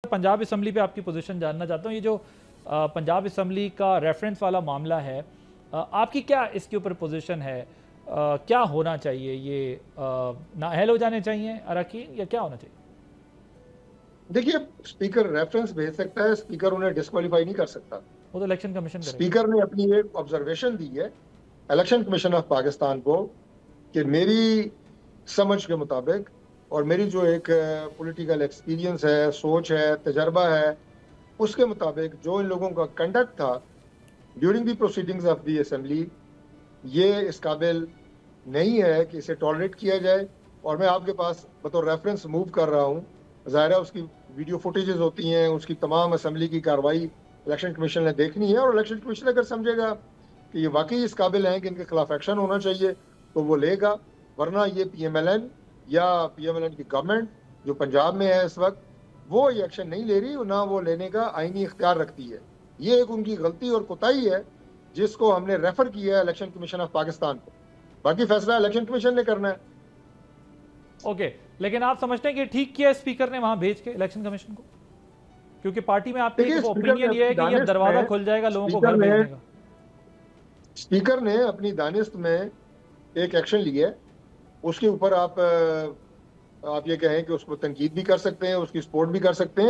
Punjab assembly पे आपकी position जानना चाहता हूँ। ये जो पंजाब असम्बली का रेफरेंस वाला मामला है, आपकी क्या इसके ऊपर पोजीशन है? क्या होना चाहिए? ये नाअहल हो जाने चाहिए अरकान या क्या होना चाहिए? देखिए, स्पीकर रेफरेंस भेज सकता है, स्पीकर उन्हें डिस्क्वालीफाई नहीं कर सकता। वो तो इलेक्शन कमीशन करेगा। स्पीकर ने अपनी एक ऑब्जर्वेशन दी है इलेक्शन कमीशन ऑफ पाकिस्तान को कि मेरी समझ के मुताबिक और मेरी जो एक पॉलिटिकल एक्सपीरियंस है, सोच है, तजर्बा है, उसके मुताबिक जो इन लोगों का कंडक्ट था during the proceedings of the assembly, ये इस काबिल नहीं है कि इसे टॉलरेट किया जाए। और मैं आपके पास बतौर रेफरेंस मूव कर रहा हूँ। ज़ाहिर है उसकी वीडियो फुटेजेस होती हैं, उसकी तमाम असेंबली की कार्रवाई इलेक्शन कमीशन ने देखनी है, और इलेक्शन कमीशन अगर समझेगा कि ये वाकई इस काबिल हैं कि इनके खिलाफ एक्शन होना चाहिए तो वो लेगा, वरना ये PMLN या PMLN की गवर्नमेंट जो पंजाब में है इस वक्त, वो ये एक्शन नहीं ले रही, ना वो लेने का आईनी इख्तियार रखती है। ये एक उनकी गलती और कोताही है जिसको हमने रेफर किया है इलेक्शन कमीशन ऑफ पाकिस्तान को। बाकी फैसला इलेक्शन कमीशन ने करना है। ओके, लेकिन आप समझते हैं कि ठीक किया स्पीकर ने वहां भेज के इलेक्शन कमीशन को? क्योंकि पार्टी में आपकी देखिए, एक ओपिनियन ये है कि ये दरवाजा खुल जाएगा लोगों को घर भेजने का। स्पीकर ने अपनी दानिस्त में एक एक्शन लिया है, उसके ऊपर आप ये कहें कि उसको तनकीद भी कर सकते हैं, उसकी सपोर्ट भी कर सकते हैं।